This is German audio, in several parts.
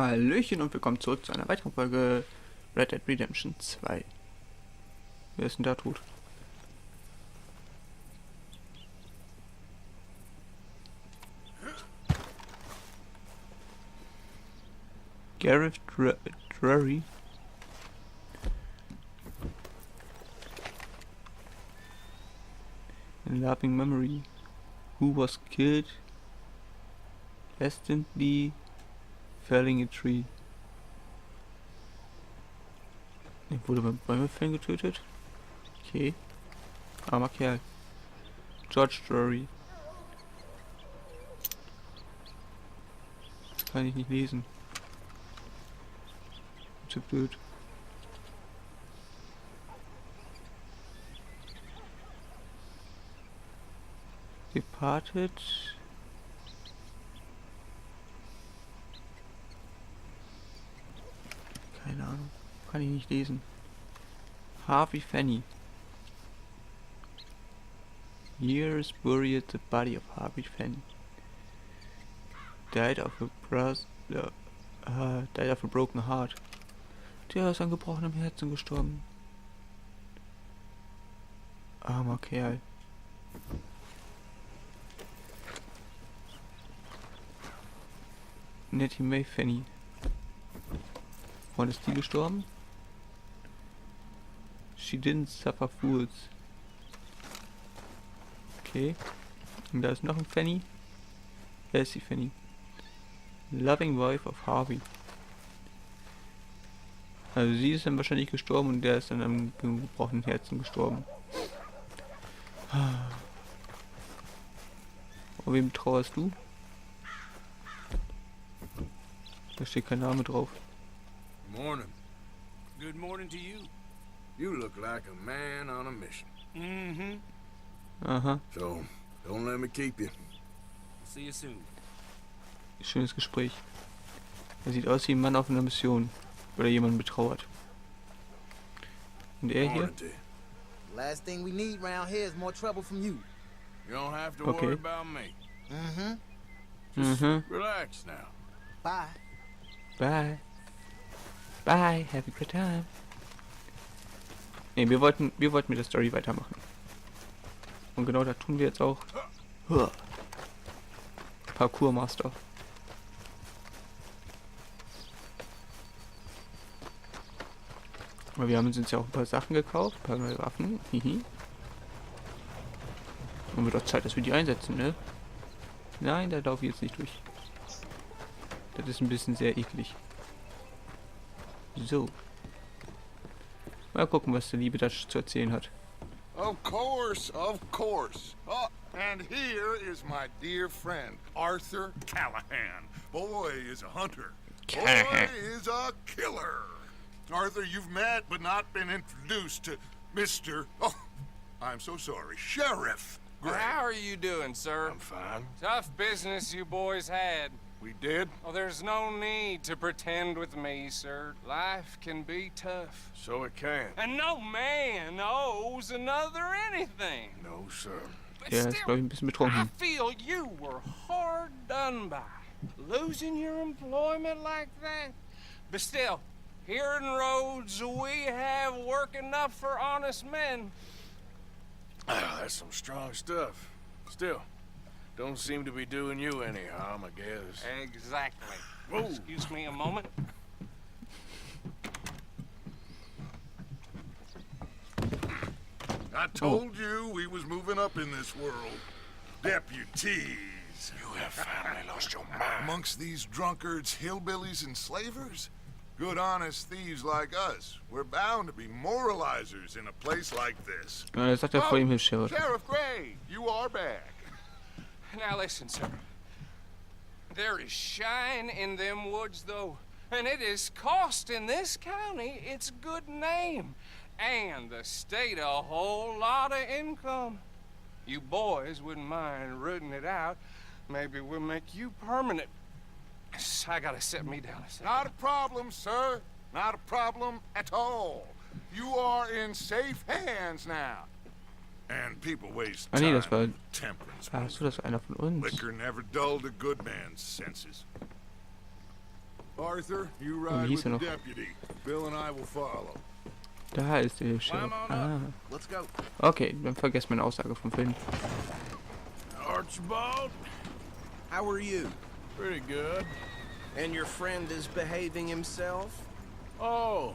Hallöchen und willkommen zurück zu einer weiteren Folge Red Dead Redemption 2. Wer ist denn da tot? Gareth Drury. In loving memory. Who was killed instantly felling a tree. Er wurde beim Bäumefällen getötet. Okay. Armer Kerl. George Drury. Kann ich nicht lesen. Zu blöd. Departed. Keine Ahnung. Kann ich nicht lesen. Harvey Fanny. Years buried the body of Harvey Fanny. Died of a broken heart. Der ist an gebrochenem Herzen gestorben. Armer Kerl. Nettie May Fanny. Wann ist die gestorben? She didn't suffer fools. Okay. Und da ist noch ein Fanny. Wer ist die Fanny? Loving wife of Harvey. Also sie ist dann wahrscheinlich gestorben und der ist dann am gebrochenen Herzen gestorben. Und wem trauerst du? Da steht kein Name drauf. Morning. Good morning to you. You look like a man on a mission. Mm-hmm. Aha. So, don't let me keep you. See you soon. Schönes Gespräch. Er sieht aus wie ein Mann auf einer Mission. Oder jemanden betrauert. Und er hier? Last thing we need round here is more trouble from you. You don't have to worry about me. Mm-hmm. Just relax now. Bye. Bye. Bye. Have a good time. Ne, wir wollten mit der Story weitermachen. Und genau das tun wir jetzt auch. Parkour Master. Aber wir haben uns ja auch ein paar Sachen gekauft, ein paar neue Waffen. Hihi. Und wird auch Zeit, dass wir die einsetzen, ne? Nein, da laufe ich jetzt nicht durch. Das ist ein bisschen sehr eklig. So. Mal gucken, was der liebe Dutch zu erzählen hat. Of course, of course. Oh, and here is my dear friend, Arthur Callahan. Boy is a hunter. Boy is a killer. Arthur, you've met but not been introduced to Mr. Oh, I'm so sorry, Sheriff Gray. How are you doing, sir? I'm fine. Tough business you boys had. We did? Well, there's no need to pretend with me, sir. Life can be tough. So it can. And no man owes another anything. No, sir. But Der ist, glaube ich, ein bisschen betrunken. I feel you were hard done by. Losing your employment like that. But still, here in Rhodes, we have work enough for honest men. Ah, that's some strong stuff. Still, don't seem to be doing you any harm, I guess. Exactly. Whoa. Excuse me a moment. I told you we was moving up in this world. Deputies. You have finally lost your mind. Amongst these drunkards, hillbillies, and slavers? Good honest thieves like us. We're bound to be moralizers in a place like this. Ja, das sagt er vor ihm, Sheriff. Sheriff Gray, you are back. Now listen, sir. There is shine in them woods, though, and it is costing this county its good name, and the state a whole lot of income. You boys wouldn't mind rooting it out. Maybe we'll make you permanent. I gotta set me down a second. Not a problem, sir. Not a problem at all. You are in safe hands now. And people waste Ah nee, time das war... with temperance. Achso, das war einer von uns. Liquor never dulled a good man's senses. Arthur, you wie ride hieß with er the noch? deputy. Bill and I will follow. Da ist der Sheriff. Climb on Ah. up. Let's go. Okay, dann vergesst meine Aussage vom Film. Archibald? How are you? Pretty good. And your friend is behaving himself? Oh,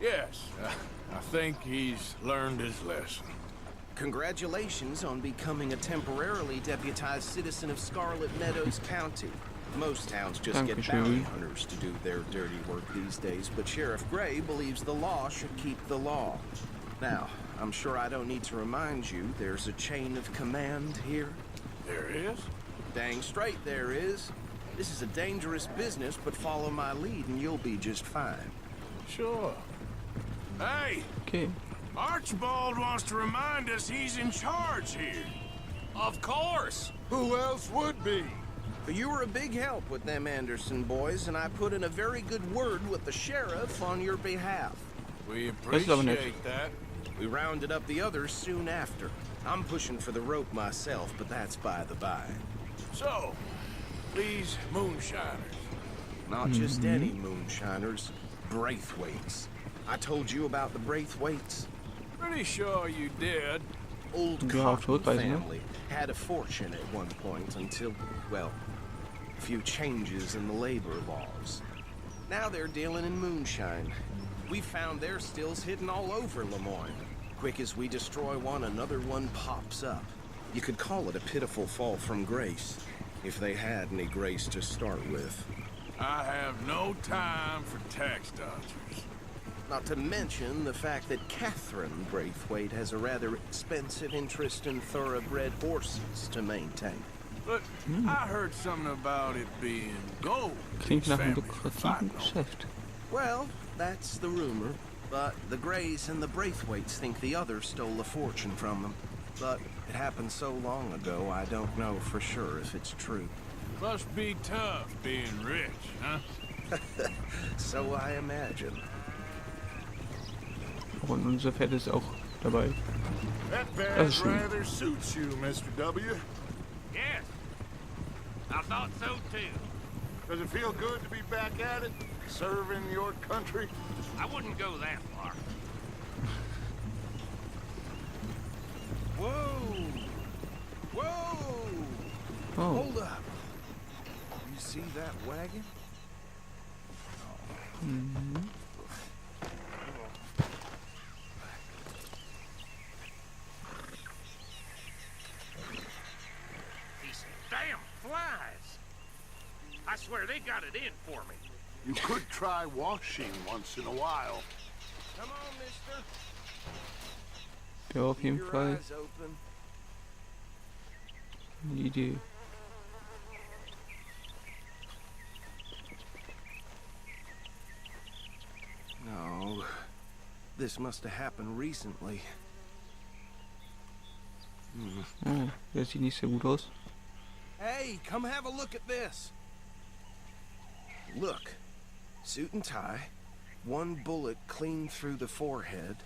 yes. I think he's learned his lesson. Congratulations on becoming a temporarily deputized citizen of Scarlet Meadows County. Most towns just get bounty hunters to do their dirty work these days, but Sheriff Gray believes the law should keep the law. Now, I'm sure I don't need to remind you there's a chain of command here. There is? Dang straight there is. This is a dangerous business, but follow my lead and you'll be just fine. Sure. Hey, Okay. Archibald wants to remind us he's in charge here. Of course. Who else would be? You were a big help with them Anderson boys, and I put in a very good word with the sheriff on your behalf. We That's loving it. appreciate that. We rounded up the others soon after. I'm pushing for the rope myself, but that's by the by. So, these moonshiners. Not just any moonshiners, Braithwaites. I told you about the Braithwaites. Pretty sure you did. Old Ja, auf Cotton Rückreise, ne? family had a fortune at one point until, well, a few changes in the labor laws. Now they're dealing in moonshine. We found their stills hidden all over Lemoyne. Quick as we destroy one, another one pops up. You could call it a pitiful fall from grace, if they had any grace to start with. I have no time for tax dodgers. Not to mention the fact that Catherine Braithwaite has a rather expensive interest in thoroughbred horses to maintain. But I heard something about it being gold. Klingt nach einem Family's lukrativen fighting over. Geschäft. Well, that's the rumor. But the Grays and the Braithwaites think the others stole a fortune from them. But it happened so long ago, I don't know for sure if it's true. Must be tough being rich, huh? So I imagine. Und unser Pferd ist auch dabei. That That's badge sweet. rather suits you, Mr. W. Yes, I thought so too. Does it feel good to be back at it? Serving your country? I wouldn't go that far. Whoa! Whoa! Oh, Hold up. You see that wagon? These damn flies. I swear they got it in for me. You could try washing once in a while. Come on, mister. ja, auf Keep jeden your Fall eyes open. eine Idee. No. This must have happened recently. Ah, der sieht nicht so gut aus. Hey, come have a look at this. Look. Suit and tie. One bullet clean through the forehead.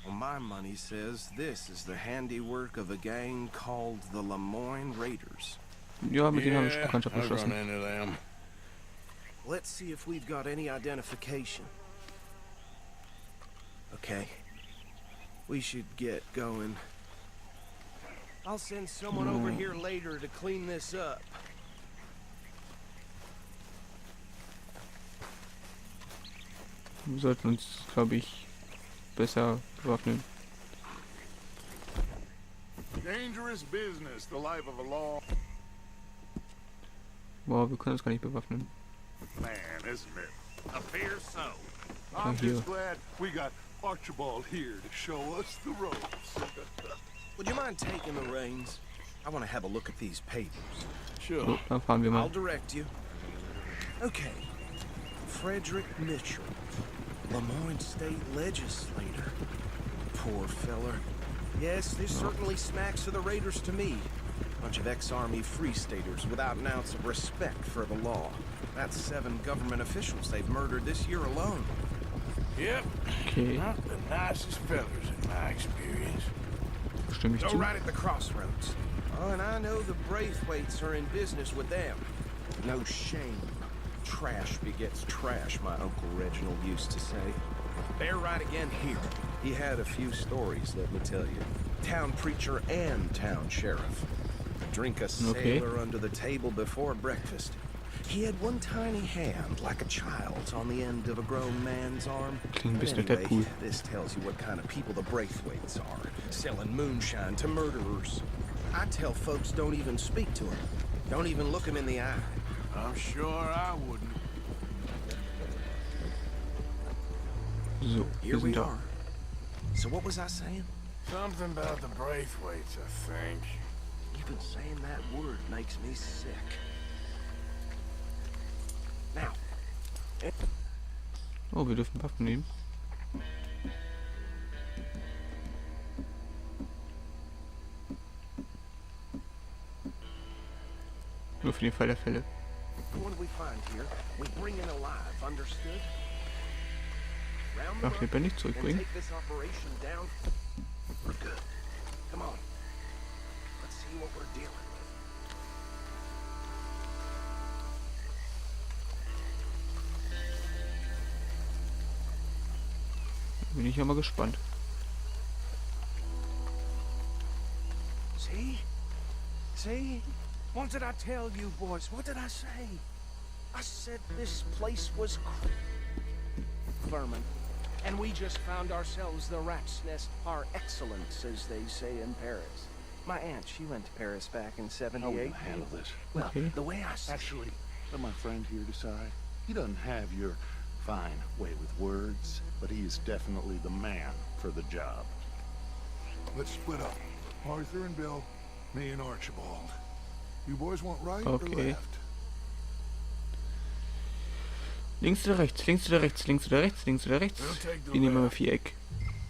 Well, my money says this is the handiwork of a gang called the Lemoyne Raiders. Ja, mit denen habe ich Bekanntschaft I've run geschlossen. into them. Let's see if we've got any identification. Okay. We should get going. I'll send someone over here later to clean this up. Wir sollten uns, glaube ich, besser bewaffnen. Dangerous business, the life of a law Boah, wir können uns gar nicht bewaffnen. man, isn't it? Appears so. I'm here. just glad we got Archibald here to show us the ropes. Would you mind taking the reins? I want to have a look at these papers. Sure. So, dann fahren wir I'll mal. direct you. Okay. Frederick Mitchell, Lemoyne State Legislator. Poor feller. Yes, this certainly smacks of the Raiders to me. Bunch of ex-Army Free Staters without an ounce of respect for the law. That's 7 government officials they've murdered this year alone. Yep. Okay, Not the nicest fellas in my experience. stimme ich Go zu. right at the crossroads. Oh, and I know the Braithwaites are in business with them. No shame. Trash begets trash, my Uncle Reginald used to say. They're right again here. He had a few stories, let me tell you. Town preacher and town sheriff. Drink a sailor under the table before breakfast. He had one tiny hand, like a child's, on the end of a grown man's arm. Anyway, this tells you what kind of people the Braithwaites are. Selling moonshine to murderers. I tell folks don't even speak to him. Don't even look him in the eye. I'm sure I wouldn't. So, Here we are. So what was I saying? Something about the Braithwaites, I think. Even saying that word makes me sick. Now. Oh, wir dürfen Waffen nehmen. Nur für den Fall der Fälle. What we find here, we bring in alive, understood? Ach, lebendig zurückbringen. Take this operation down. We're good. Come on. Let's see what we're dealing with. Bin ich ja mal gespannt. See? See? What did I tell you, boys? What did I say? I said this place was vermin. And we just found ourselves the rat's nest par excellence, as they say in Paris. My aunt, she went to Paris back in '78. How will you handle this? Well, the way I see Actually, let my friend here decide. He doesn't have your fine way with words, but he is definitely the man for the job. Let's split up. Arthur and Bill, me and Archibald. You boys want right or left? Links oder rechts, links oder rechts, links oder rechts, links oder rechts. Wir nehmen mal Viereck.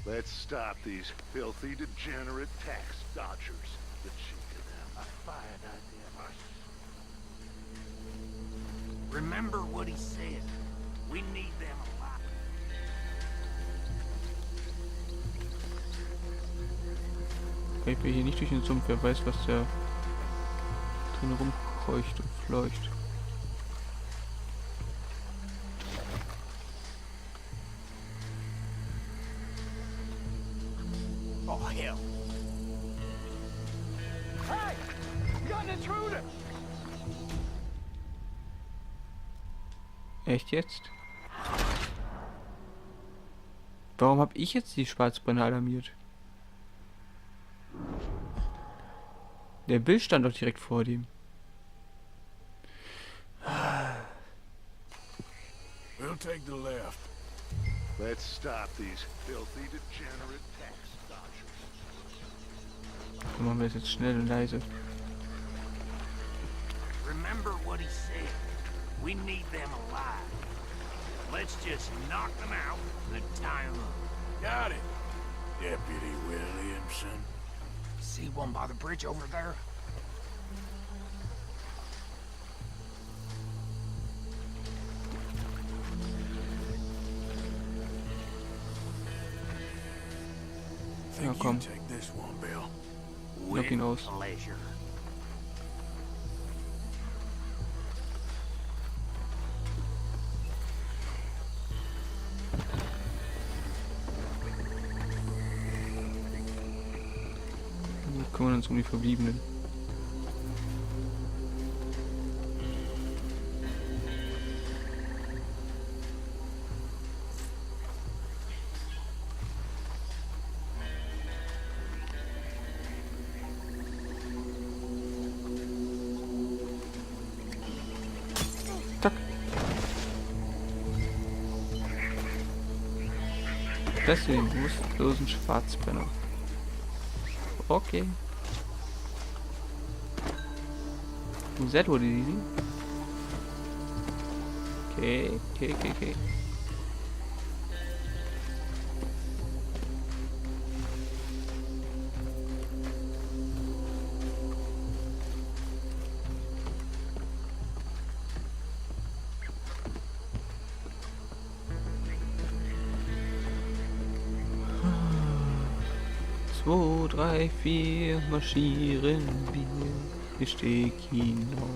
Let's stop these filthy, degenerate tax dodgers. The cheek of them. A fine idea, Marshal. Remember what he said. We need them alive. Ich will hier nicht durch den Sumpf, wer weiß, was da drin rumkreucht und fleucht. Oh, hell. Hey! You got an intruder! Echt jetzt? Warum habe ich jetzt die Schwarzbrenner alarmiert? Der Bill stand doch direkt vor dem. We'll take the left. Let's stop these filthy, degenerate tax dodgers. Dann machen wir es jetzt schnell und leise. Remember what he said. We need them alive. Let's just knock them out and tie them up. Got it, Deputy Williamson. See one by the bridge over there? Ja, komm. Take this one, Bill. Knock ihn aus. Pleasure. Wir kümmern uns um die Verbliebenen. Zack. Deswegen bewusstlosen Schwarzbrenner. Okay. Is that what it is? Okay. Zwei, drei, vier, marschieren wir. Wir stehen hinauf.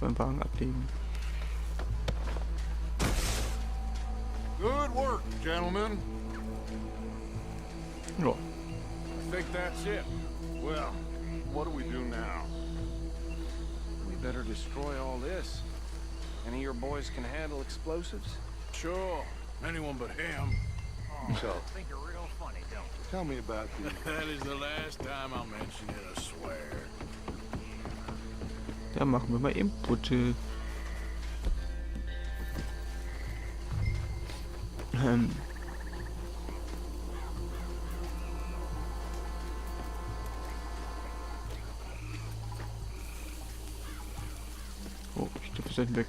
beim Wagen ablegen. Good work, gentlemen. Ja. I think that's it. Well, what do we do now? We better destroy all this. Any of your boys can handle explosives? Sure. Anyone but him. So, Think you're real funny, don't you? tell me about the... That is the last time I'll mention it, I swear. Da machen wir mal Inputte. Oh, ich glaube, wir sind weg.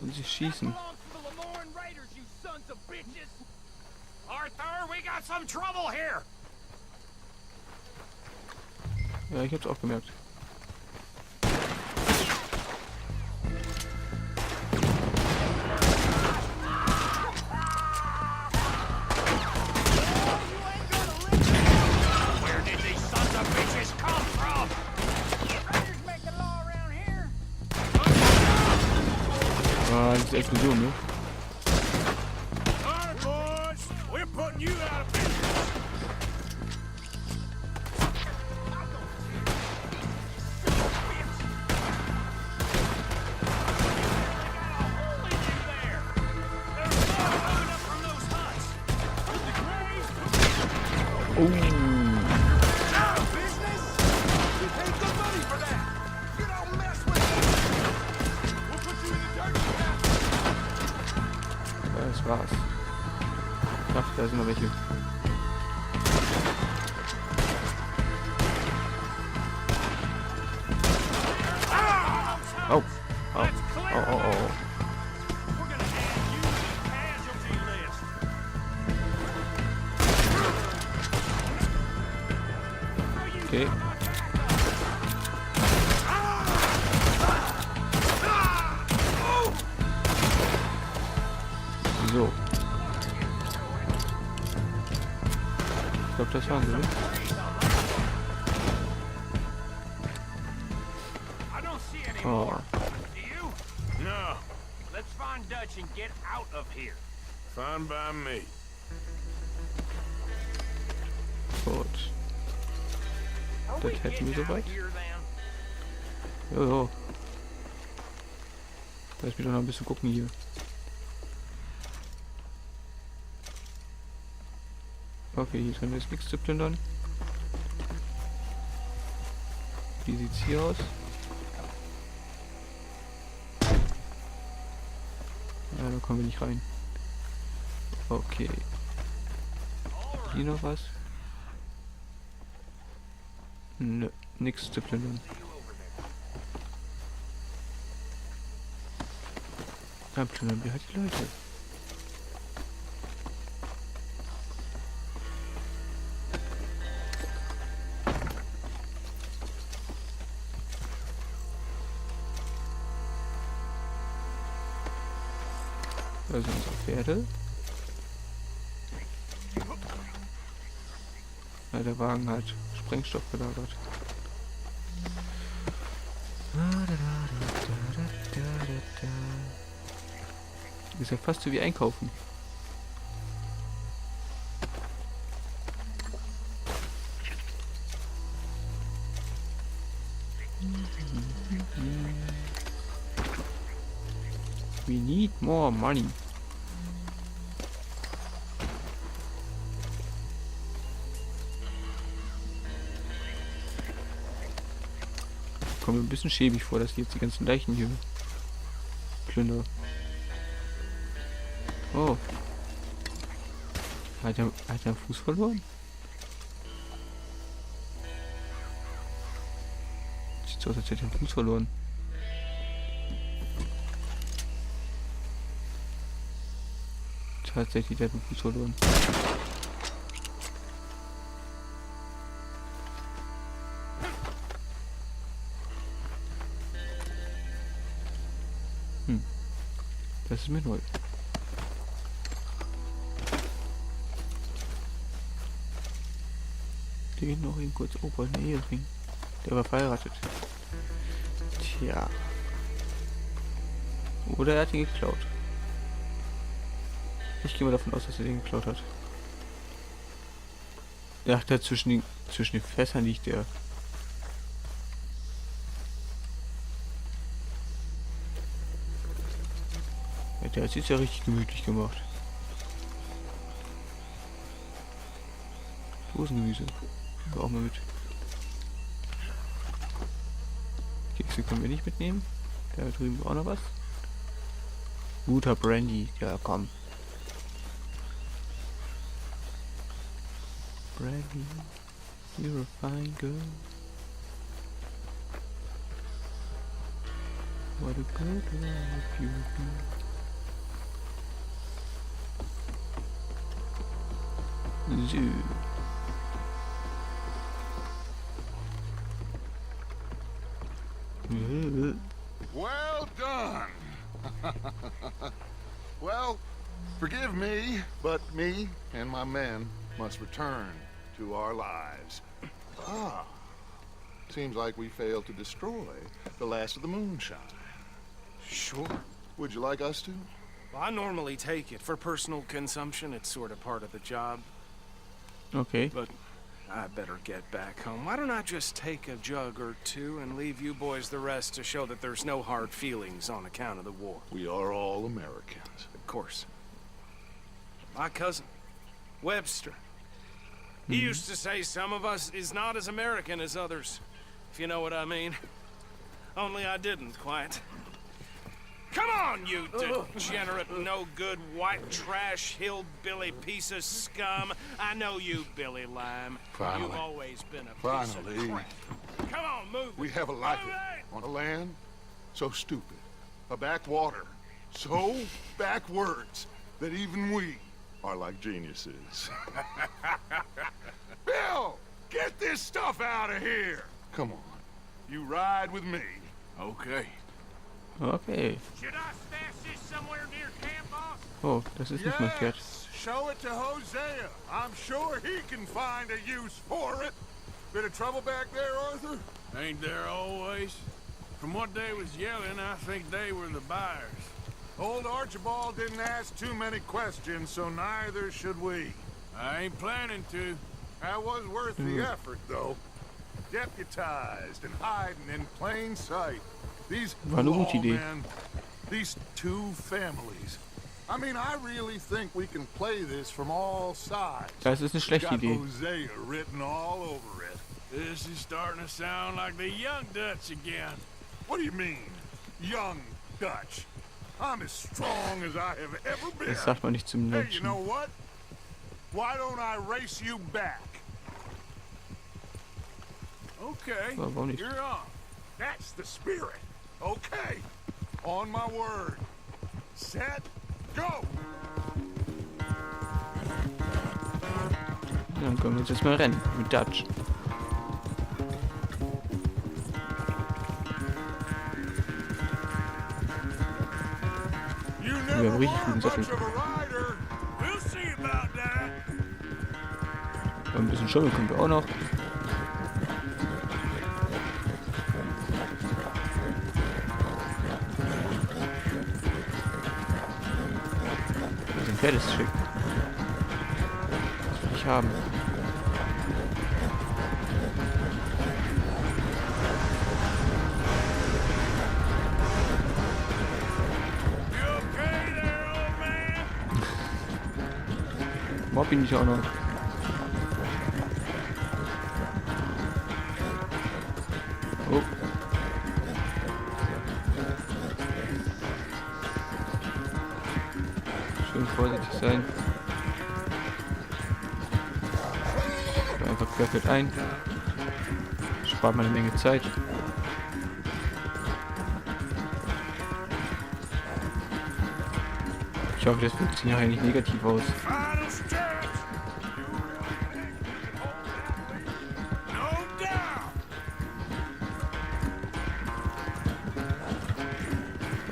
Und sie schießen. Arthur, we got some trouble here. Ja, ich hab's auch gemerkt. Where did these sons of bitches come from? Ah, das ist Explosion, ne? Alright, boys. We're putting you out of business. Das war's. Ach, da sind noch welche. Oh. Oh. Oh, oh, oh. Okay. So. Ich glaube, das waren sie, ne? Oh. No. Let's find Dutch and get out of here. Fine by me. Gut. Are Das we hätten wir getting out soweit. of here then? Jojo. Lass mich doch noch ein bisschen gucken hier. Okay, hier drin ist nichts zu plündern. Wie sieht's hier aus? Ja, da kommen wir nicht rein. Okay. Hier noch was? Nö, nichts zu plündern. Dann plündern wir halt die Leute. Da sind unsere Pferde. Ja, der Wagen hat Sprengstoff gelagert. Ist ja fast so wie einkaufen. We need more money. Kommt mir ein bisschen schäbig vor, dass die jetzt die ganzen Leichen hier plündern. Oh. Hat er einen Fuß verloren? Sieht so aus, als hätte er den Fuß verloren. Tatsächlich, der hat den Fuß verloren. Das ist mir neu. hier noch eben kurz. Oh, ein Ehering. Der war verheiratet. Tja. Oder er hat ihn geklaut. Ich gehe mal davon aus, dass er den geklaut hat. Ja, da zwischen den Fässern liegt der. Ja, der hat es ja richtig gemütlich gemacht. Dosengemüse. Nehmen wir auch mal mit. Kekse können wir nicht mitnehmen. Da drüben auch noch was. Guter Brandy. Ja, komm. Brandy. You're a fine girl. What a good life you do. So. Well done. Well, forgive me, but me and my men must return to our lives. Ah, seems like we failed to destroy the last of the moonshine. Sure. Would you like us to? Well, I normally take it for personal consumption. It's sort of part of the job. Okay. But I better get back home. Why don't I just take a jug or two and leave you boys the rest to show that there's no hard feelings on account of the war? We are all Americans. Of course. My cousin, Webster. He used to say some of us is not as American as others, if you know what I mean. Only I didn't quite. Come on, you degenerate, no-good, white trash, hillbilly piece of scum. I know you, Billy Lime. Finally. You've always been a piece of crap. Come on, move it. We have a life Move it. on a land so stupid, a backwater so backwards that even we are like geniuses. Bill, get this stuff out of here. Come on, you ride with me. Okay. Okay. Should I stash this somewhere near camp, boss? Oh, das ist nicht markiert. Show it to Hosea. I'm sure he can find a use for it. Bit of trouble back there, Arthur? Ain't there always? From what they was yelling, I think they were the buyers. Old Archibald didn't ask too many questions, so neither should we. I ain't planning to. That was worth the effort, though. Deputized and hiding in plain sight. These War eine gute Idee. lawmen, these two families. I mean, I really think we can play this from all sides. Das ist eine schlechte Got Idee. Hosea written all over it. This is starting to sound like the young Dutch again. What do you mean, young Dutch? I'm as strong as I have ever been. Das sagt man nicht zum Hey, you Menschen. know what? Why don't I race you back? Okay, Ja, warum nicht? you're on. That's the spirit. Okay. On my word. Set. Go. Dann können wir jetzt mal rennen mit Dutch. You Wir never haben richtig were guten Sattel. much of a rider. We'll see about that. Und ein bisschen Schummel können wir auch noch. Das ist ein Pferdeschick. Das will ich haben. You okay there, old man? Mob ihn nicht auch noch. Oh. Schön vorsichtig sein. Einfach querfeld ein. Spart mal eine Menge Zeit. Ich hoffe, das wirkt sich nachher nicht negativ aus. Final stretch. No doubt.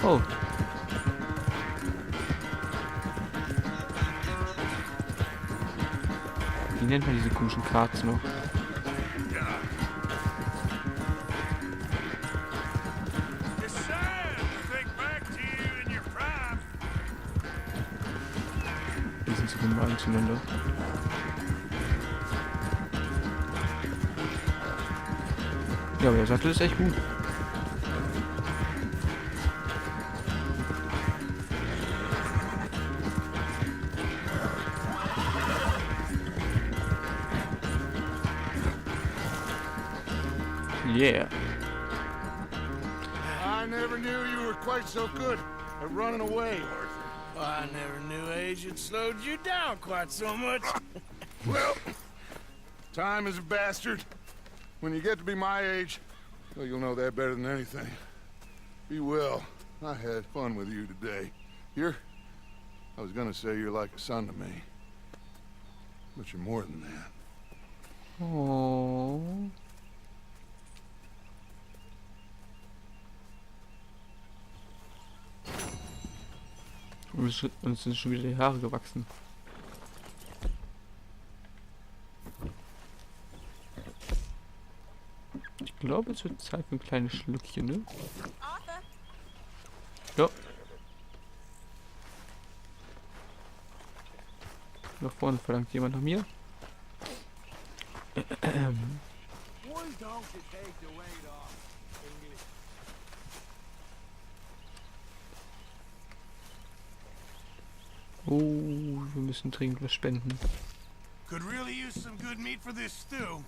Oh. Wie nennt man diese komischen Karts noch? normalen Zylinder. Ja, aber der Sattel ist echt gut. Yeah. I never knew you were quite so good at running away, Arthur. I never knew age had slowed you down quite so much. Well, time is a bastard. When you get to be my age, well, you'll know that better than anything. Be well. I had fun with you today. I was gonna say you're like a son to me. But you're more than that. Oh. Uns sind schon wieder die Haare gewachsen. Ich glaube, es wird Zeit für ein kleines Schlückchen, ne? Ja. Nach vorne verlangt jemand nach mir. Oh, wir müssen dringend was spenden. Could really use some good meat for this stew.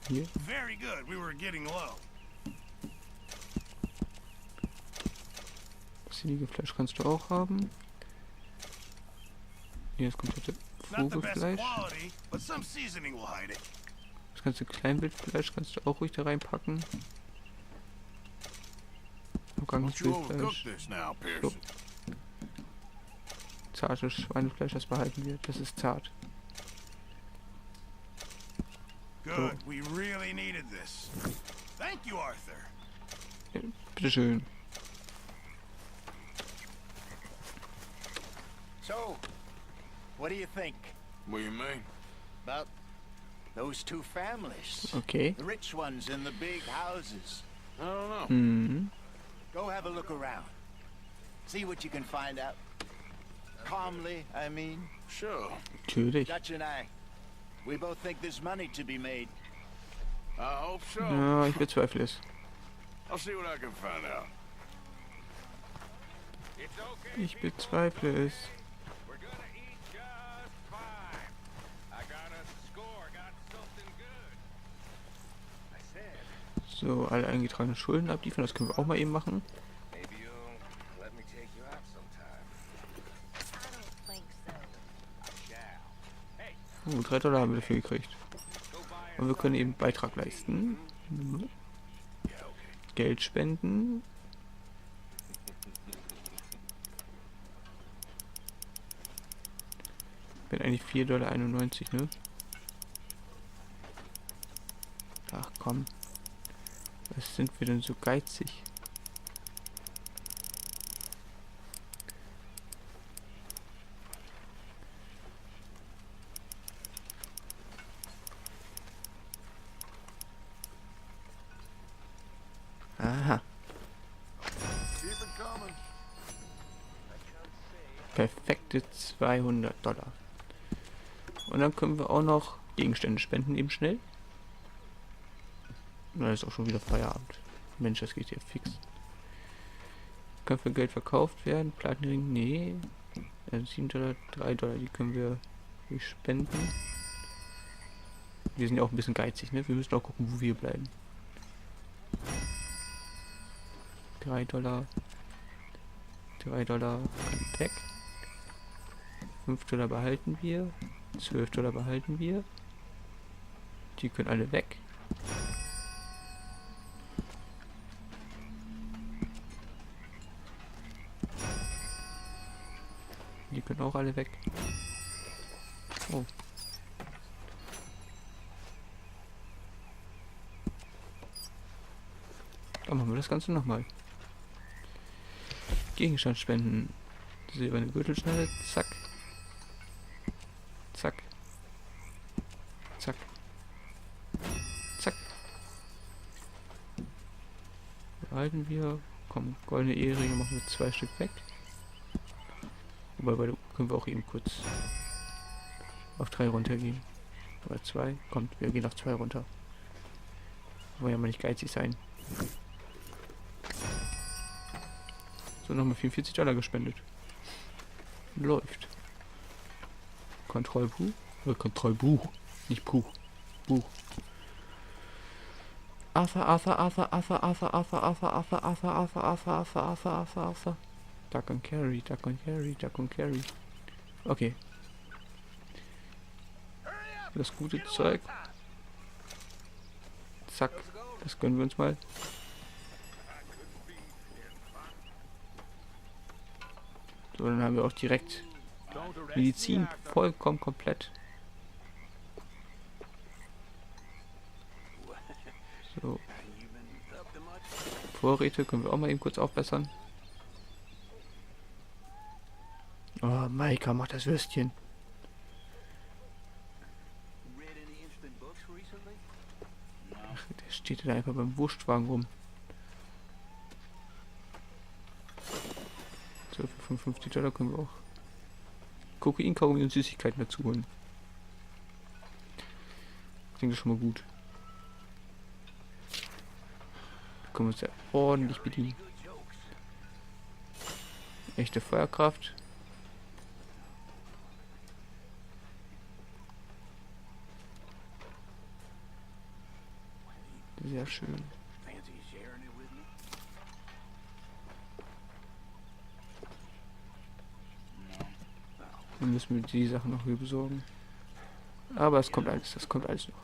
Hier. Very good. We were getting low. Das Liegefleisch kannst du auch haben. Hier, das komplette Not the best Vogelfleisch. quality, but some seasoning will hide it. Das ganze Kleinwildfleisch kannst du auch ruhig da reinpacken. Don't you overcook Wildfleisch. this now, So. Pearson. Zartes Schweinefleisch, das behalten wir. Das ist zart. Good. We really needed this. Thank you, Arthur. Ja, bitteschön. So, what do you think What do you mean? about those two families? Okay. The rich ones in the big houses. I don't know. Mhm. Go have a look around. See what you can find out. Calmly, I mean. Sure. Natürlich. Dutch and I, we both think there's money to be made. I hope so. Ja, ich bezweifle es. I'll see what I can find out. It's okay. Ich bezweifle es. We're gonna eat just fine. I got us a score. Got something good. I said, So, alle eingetragenen Schulden abliefern. Das können wir auch mal eben machen. maybe you'll let me take you out sometime. I don't think so. I shall. Hey, $3 haben wir dafür gekriegt. go buy Und wir können eben Beitrag leisten. Geld spenden. Bin eigentlich $4,91, ne? Ach komm. Was sind wir denn so geizig? Aha. Keep it coming. Perfekte $200. Und dann können wir auch noch Gegenstände spenden, eben schnell. Und dann ist auch schon wieder Feierabend. Mensch, das geht hier fix. Kann für Geld verkauft werden. Platinring, nee. $7, $3, die können wir ruhig spenden. Wir sind ja auch ein bisschen geizig, ne? Wir müssen auch gucken, wo wir bleiben. $3. $3 kann weg. $5 behalten wir. $12 behalten wir. Die können alle weg. Die können auch alle weg. Oh. Dann machen wir das Ganze nochmal. Gegenstand spenden. Silberne Gürtelschnalle. Zack. Zack. Zack. Zack. Behalten wir. Komm, goldene Eheringe machen wir 2 Stück weg. Wobei bei der Uhr können wir auch eben kurz auf 3 runtergehen. Oder 2. Kommt, wir gehen auf 2 runter. Wollen ja mal nicht geizig sein. So, nochmal $44 gespendet. Läuft. Kontrollbuch. Kontrollbuch. Nicht Buch. Buch. Arthur. Duck and carry. Okay. Das gute Zeug. Zack. Das gönnen wir uns mal. So, dann haben wir auch direkt Medizin vollkommen komplett. So. Vorräte können wir auch mal eben kurz aufbessern. Oh, Maika macht das Würstchen. Ach, der steht da einfach beim Wurstwagen rum. So, für $55 können wir auch Kokain, Kaugummi und Süßigkeiten dazu holen. Klingt das schon mal gut. Da können wir uns ja ordentlich bedienen. Echte Feuerkraft. Sehr schön. Dann müssen wir die Sachen noch hier besorgen. Aber es kommt alles, das kommt alles noch.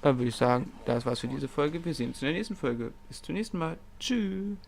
Dann würde ich sagen, das war's für diese Folge. Wir sehen uns in der nächsten Folge. Bis zum nächsten Mal. Tschüss.